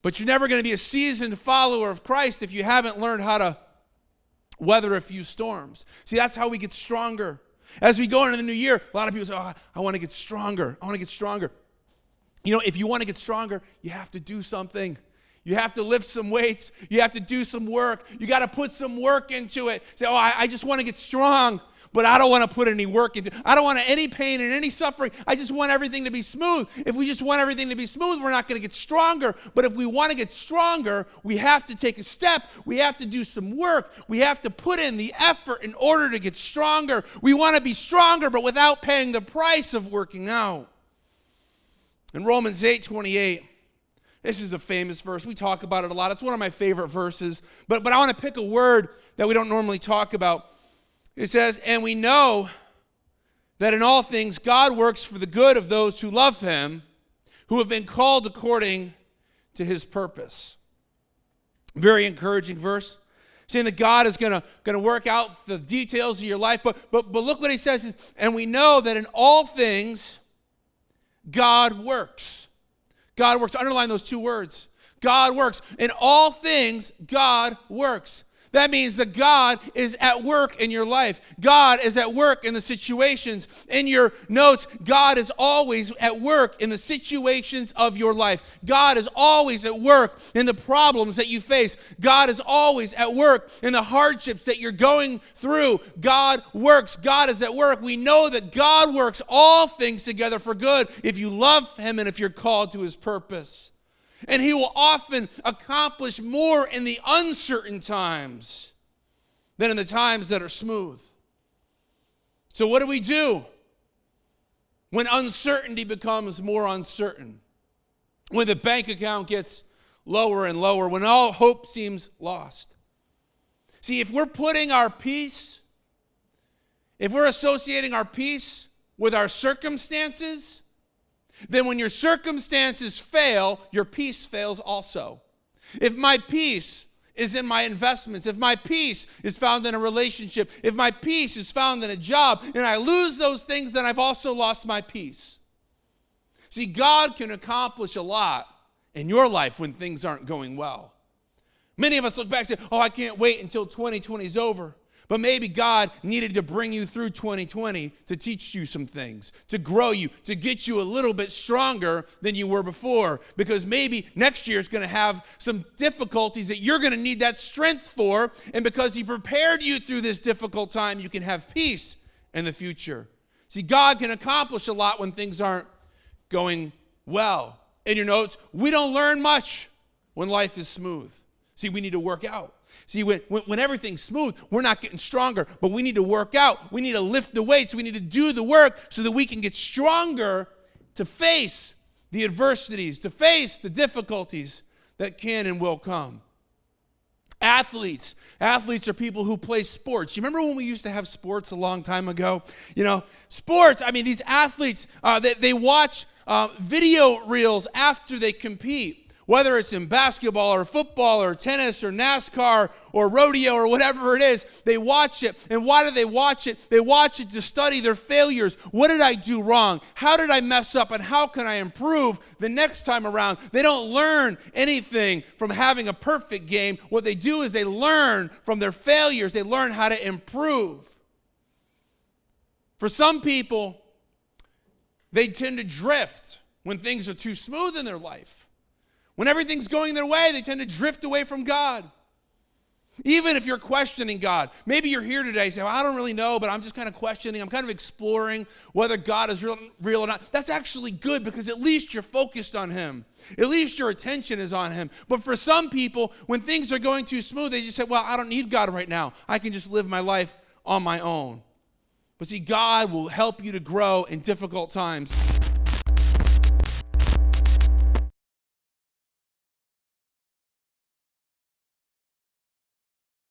But you're never going to be a seasoned follower of Christ if you haven't learned how to weather a few storms. See, that's how we get stronger. As we go into the new year, a lot of people say, oh, I want to get stronger. I want to get stronger. You know, if you want to get stronger, you have to do something. You have to lift some weights. You have to do some work. You got to put some work into it. Say, oh, I just want to get strong, but I don't want to put any work into it. I don't want any pain and any suffering. I just want everything to be smooth. If we just want everything to be smooth, we're not going to get stronger. But if we want to get stronger, we have to take a step. We have to do some work. We have to put in the effort in order to get stronger. We want to be stronger, but without paying the price of working out. In Romans 8:28, this is a famous verse. We talk about it a lot. It's one of my favorite verses. But I want to pick a word that we don't normally talk about. It says, and we know that in all things God works for the good of those who love him, who have been called according to his purpose. Very encouraging verse. Saying that God is going to work out the details of your life. But look what he says. Is, and we know that in all things God works. God works. Underline those two words. God works. In all things, God works. That means that God is at work in your life. God is at work in the situations. In your notes, God is always at work in the situations of your life. God is always at work in the problems that you face. God is always at work in the hardships that you're going through. God works. God is at work. We know that God works all things together for good if you love him and if you're called to his purpose. And he will often accomplish more in the uncertain times than in the times that are smooth. So what do we do when uncertainty becomes more uncertain? When the bank account gets lower and lower, when all hope seems lost? See, if we're putting our peace, if we're associating our peace with our circumstances, then when your circumstances fail, your peace fails also. If my peace is in my investments, if my peace is found in a relationship, if my peace is found in a job, and I lose those things, then I've also lost my peace. See, God can accomplish a lot in your life when things aren't going well. Many of us look back and say, oh, I can't wait until 2020 is over. But maybe God needed to bring you through 2020 to teach you some things, to grow you, to get you a little bit stronger than you were before. Because maybe next year is going to have some difficulties that you're going to need that strength for. And because he prepared you through this difficult time, you can have peace in the future. See, God can accomplish a lot when things aren't going well. In your notes, we don't learn much when life is smooth. See, we need to work out. See, when everything's smooth, we're not getting stronger, but we need to work out. We need to lift the weights. We need to do the work so that we can get stronger to face the adversities, to face the difficulties that can and will come. Athletes are people who play sports. You remember when we used to have sports a long time ago? You know, sports, I mean, these athletes, they watch video reels after they compete. Whether it's in basketball or football or tennis or NASCAR or rodeo or whatever it is, they watch it. And why do they watch it? They watch it to study their failures. What did I do wrong? How did I mess up? And how can I improve the next time around? They don't learn anything from having a perfect game. What they do is they learn from their failures. They learn how to improve. For some people, they tend to drift when things are too smooth in their life. When everything's going their way, they tend to drift away from God. Even if you're questioning God. Maybe you're here today and say, well, I don't really know, but I'm just kind of questioning. I'm kind of exploring whether God is real or not. That's actually good because at least you're focused on him. At least your attention is on him. But for some people, when things are going too smooth, they just say, well, I don't need God right now. I can just live my life on my own. But see, God will help you to grow in difficult times.